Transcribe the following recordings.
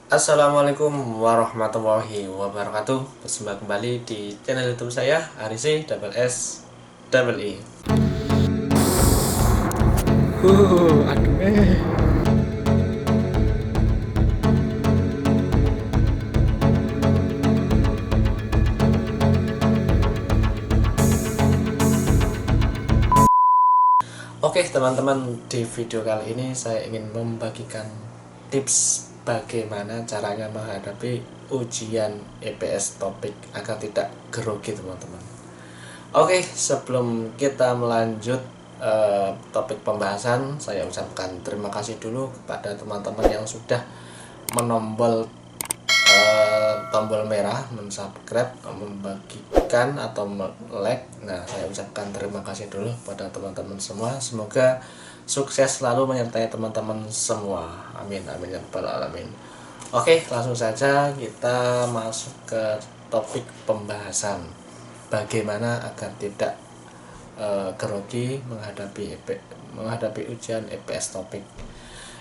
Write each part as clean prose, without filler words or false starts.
Assalamualaikum warahmatullahi wabarakatuh. Berjumpa kembali di channel YouTube saya Arisi Double S Double E. Aduh. Oke teman-teman, di video kali ini saya ingin membagikan tips bagaimana caranya menghadapi ujian EPS topik agar tidak grogi teman-teman. Oke, sebelum kita melanjut topik pembahasan, saya ucapkan terima kasih dulu kepada teman-teman yang sudah menombol tombol merah mensubscribe, membagikan atau like. Nah, saya ucapkan terima kasih dulu pada teman-teman semua. Semoga sukses selalu menyertai teman-teman semua. Amin amin ya rabbal alamin. Oke, langsung saja kita masuk ke topik pembahasan. Bagaimana agar tidak grogi menghadapi ujian EPS topik.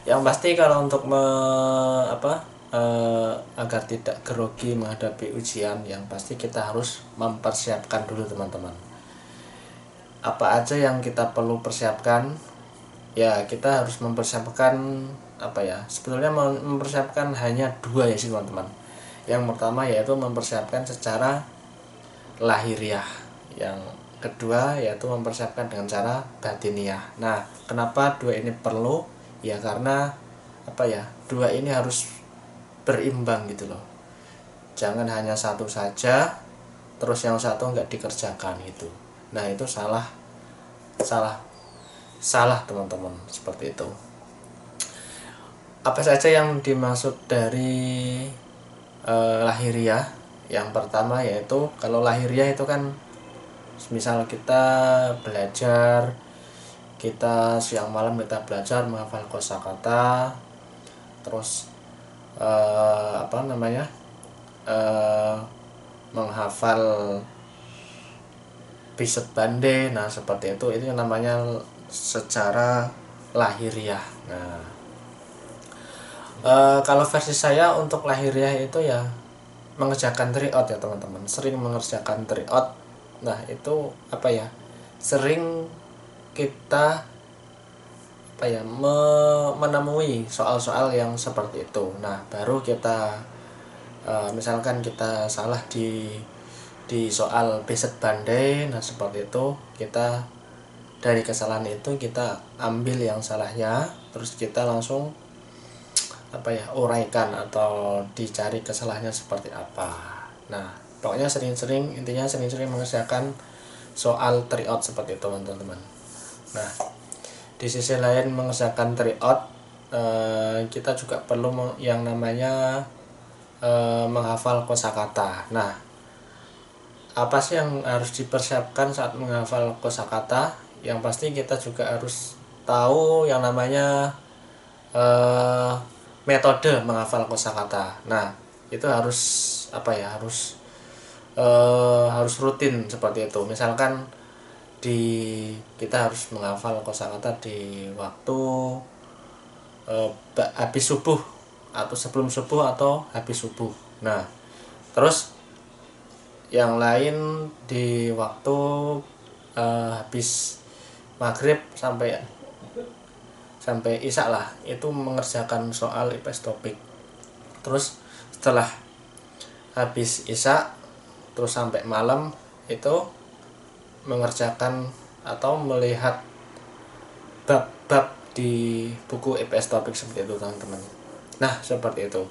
Yang pasti kalau untuk agar tidak grogi menghadapi ujian, yang pasti kita harus mempersiapkan dulu teman-teman. Apa aja yang kita perlu persiapkan? Ya, kita harus mempersiapkan sebetulnya mempersiapkan hanya dua ya sih teman-teman. Yang pertama yaitu mempersiapkan secara lahiriah. Yang kedua yaitu mempersiapkan dengan cara batiniah. Nah, kenapa dua ini perlu? Ya karena dua ini harus berimbang gitu loh. Jangan hanya satu saja terus yang satu nggak dikerjakan gitu. Nah, itu salah teman-teman, seperti itu. Apa saja yang dimaksud dari lahiriah? Yang pertama yaitu, kalau lahiriah itu kan misal kita belajar, kita siang malam kita belajar menghafal kosakata, terus menghafal Biset Bande. Nah, seperti itu yang namanya secara lahiriah. Nah, kalau versi saya untuk lahiriah itu ya mengerjakan tryout ya teman-teman, sering mengerjakan tryout. Nah, itu sering kita menemui soal-soal yang seperti itu. Nah, baru kita misalkan kita salah di soal Biset Bande. Nah, seperti itu, kita dari kesalahan itu kita ambil yang salahnya, terus kita langsung uraikan atau dicari kesalahannya seperti apa. Nah, pokoknya intinya sering-sering mengerjakan soal tryout seperti itu teman-teman. Nah, di sisi lain mengerjakan tryout, kita juga perlu yang namanya menghafal kosakata. Nah, apa sih yang harus dipersiapkan saat menghafal kosakata? Yang pasti kita juga harus tahu yang namanya metode menghafal kosakata. Nah, itu harus harus rutin seperti itu. Misalkan kita harus menghafal kosakata di waktu habis subuh atau sebelum subuh atau habis subuh. Nah, terus yang lain di waktu habis maghrib sampai isya lah, itu mengerjakan soal IPS topik. Terus setelah habis isya terus sampai malam itu mengerjakan atau melihat bab-bab di buku IPS topik seperti itu teman-teman. Nah, seperti itu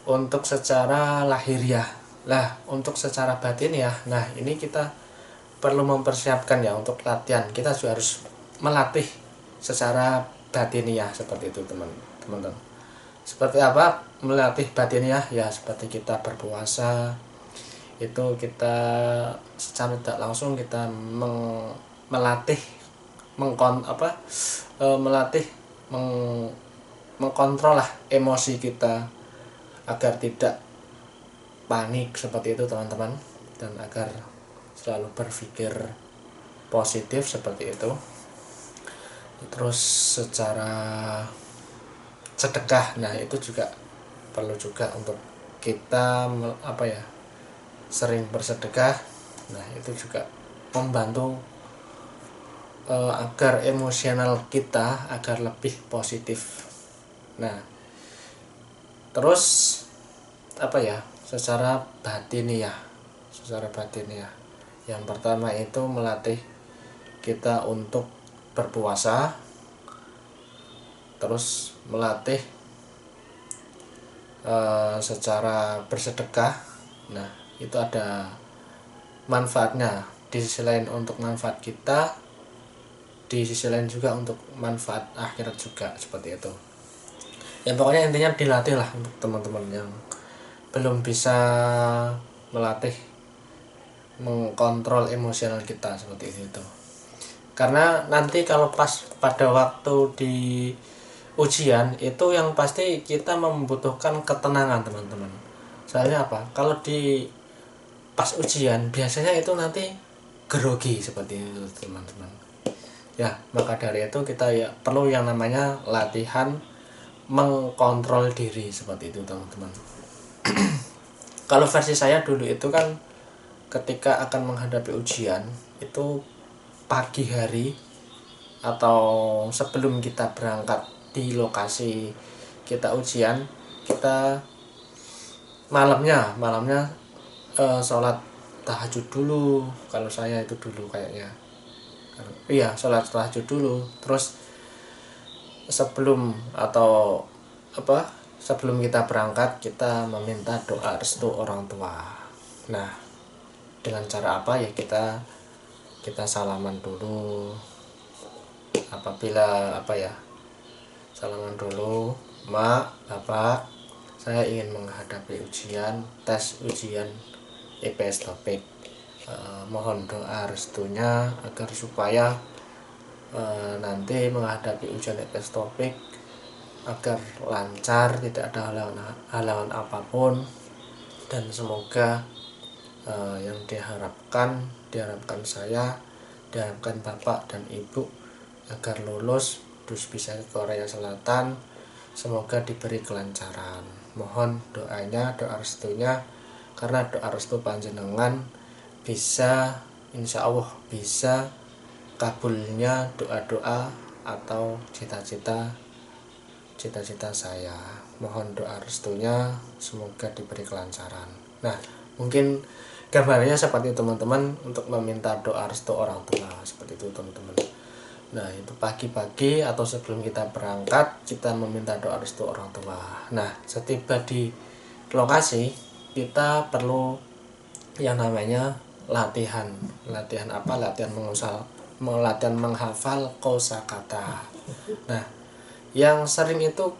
untuk secara lahiriah. Lah, untuk secara batin ya, nah ini kita perlu mempersiapkan ya untuk latihan. Kita juga harus melatih secara batiniah seperti itu teman-teman. Seperti apa melatih batiniah? Ya seperti kita berpuasa, itu kita secara tidak langsung kita melatih mengkontrol lah emosi kita agar tidak panik seperti itu teman-teman, dan agar selalu berpikir positif seperti itu. Terus secara sedekah, nah itu juga perlu juga untuk kita sering bersedekah. Nah itu juga membantu agar emosional kita agar lebih positif. Nah terus secara batiniah, yang pertama itu melatih kita untuk berpuasa, terus melatih secara bersedekah. Nah itu ada manfaatnya, di sisi lain untuk manfaat kita, di sisi lain juga untuk manfaat akhirat juga, seperti itu. Ya pokoknya intinya dilatih lah untuk teman-teman yang belum bisa melatih mengkontrol emosional kita seperti itu. Karena nanti kalau pas pada waktu di ujian itu yang pasti kita membutuhkan ketenangan teman-teman. Soalnya apa? Kalau di pas ujian biasanya itu nanti grogi seperti itu teman-teman. Ya maka dari itu kita ya perlu yang namanya latihan mengkontrol diri seperti itu teman-teman. Kalau versi saya dulu itu kan ketika akan menghadapi ujian itu pagi hari atau sebelum kita berangkat di lokasi kita ujian, kita malamnya sholat tahajud dulu. Kalau saya itu dulu kayaknya sholat tahajud dulu, terus sebelum kita berangkat kita meminta doa restu orang tua. Nah dengan cara apa ya, kita salaman dulu. Apabila salaman dulu, Mak, Bapak, saya ingin menghadapi tes ujian IPS topik, mohon doa restunya agar supaya nanti menghadapi ujian IPS topik agar lancar, tidak ada halangan apapun, dan semoga yang diharapkan saya, diharapkan Bapak dan Ibu agar lulus terus bisa ke Korea Selatan, semoga diberi kelancaran. Mohon doanya, doa restunya, karena doa restu panjenengan bisa, insya Allah bisa kabulnya doa-doa atau cita-cita saya. Mohon doa restunya, semoga diberi kelancaran. Nah mungkin gambarnya seperti teman-teman untuk meminta doa restu orang tua, seperti itu teman-teman. Nah itu pagi-pagi atau sebelum kita berangkat kita meminta doa restu orang tua. Nah setiba di lokasi kita perlu yang namanya latihan menghafal kosakata. Nah yang sering itu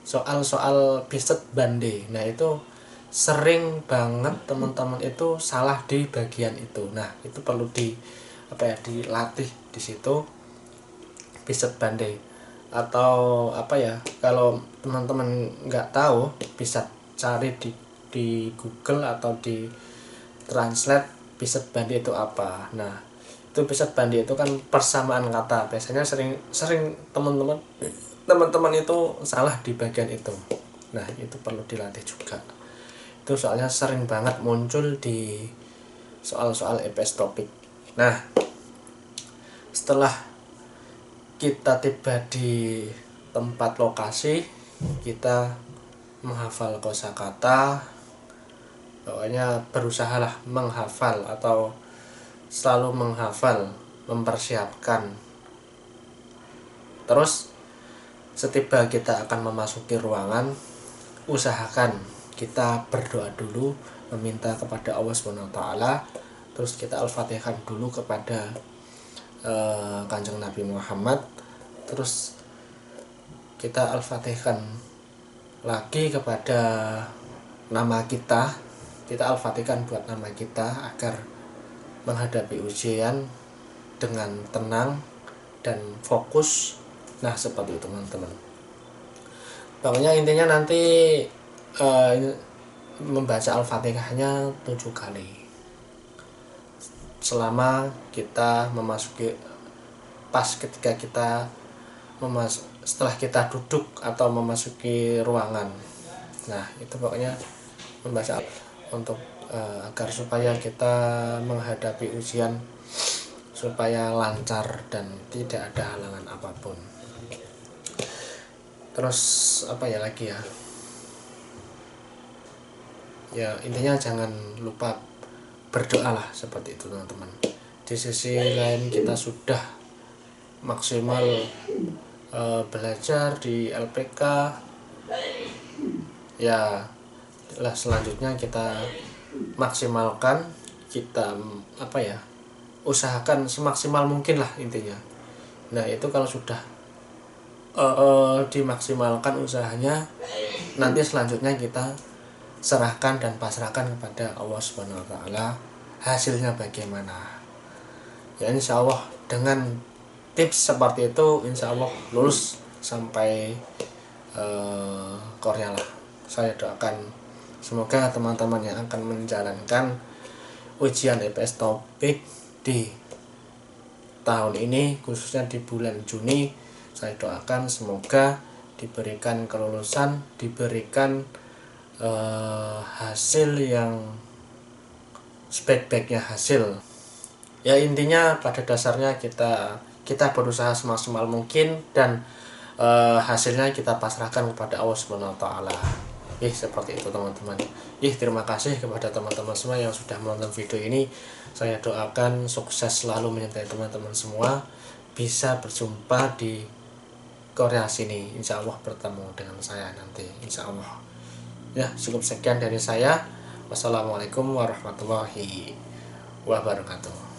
soal-soal biset bande. Nah itu sering banget teman-teman itu salah di bagian itu. Nah itu perlu dilatih di situ, biset bande. Atau kalau teman-teman nggak tahu bisa cari di Google atau di translate biset bande itu apa. Nah itu biset bande itu kan persamaan kata. Biasanya sering teman-teman itu salah di bagian itu. Nah itu perlu dilatih juga. Itu soalnya sering banget muncul di soal-soal IPS topik. Nah setelah kita tiba di tempat lokasi, kita menghafal kosakata. Pokoknya berusahalah menghafal atau selalu menghafal, mempersiapkan. Terus setiba kita akan memasuki ruangan, usahakan kita berdoa dulu, meminta kepada Allah SWT. Terus kita al-fatihah dulu kepada Kanjeng Nabi Muhammad. Terus kita al-fatihah lagi kepada nama kita al-fatihah buat nama kita agar menghadapi ujian dengan tenang dan fokus. Nah seperti itu teman-teman. Pokoknya intinya nanti membaca al-fatihahnya 7 kali selama kita memasuki ketika kita setelah kita duduk atau memasuki ruangan. Nah itu pokoknya membaca untuk agar supaya kita menghadapi ujian supaya lancar dan tidak ada halangan apapun. Terus apa ya lagi ya? Ya intinya jangan lupa berdoa lah, seperti itu teman-teman. Di sisi lain kita sudah maksimal belajar di LPK, ya lah selanjutnya kita maksimalkan, kita usahakan semaksimal mungkin lah intinya. Nah itu kalau sudah dimaksimalkan usahanya, nanti selanjutnya kita serahkan dan pasrahkan kepada Allah Subhanahu wa taala hasilnya bagaimana. Ya insya Allah dengan tips seperti itu insya Allah lulus sampai Korea lah. Saya doakan semoga teman-teman yang akan menjalankan ujian EPS topik di tahun ini, khususnya di bulan Juni, saya doakan semoga diberikan kelulusan, diberikan hasil yang sebaik-baiknya hasil. Ya intinya pada dasarnya kita berusaha semaksimal mungkin dan hasilnya kita pasrahkan kepada Allah Subhanahu wa taala. Seperti itu teman-teman. Terima kasih kepada teman-teman semua yang sudah menonton video ini. Saya doakan sukses selalu menyertai teman-teman semua, bisa berjumpa di Korea sini. Insya Allah bertemu dengan saya nanti, insya Allah. Ya cukup sekian dari saya. Wassalamualaikum warahmatullahi wabarakatuh.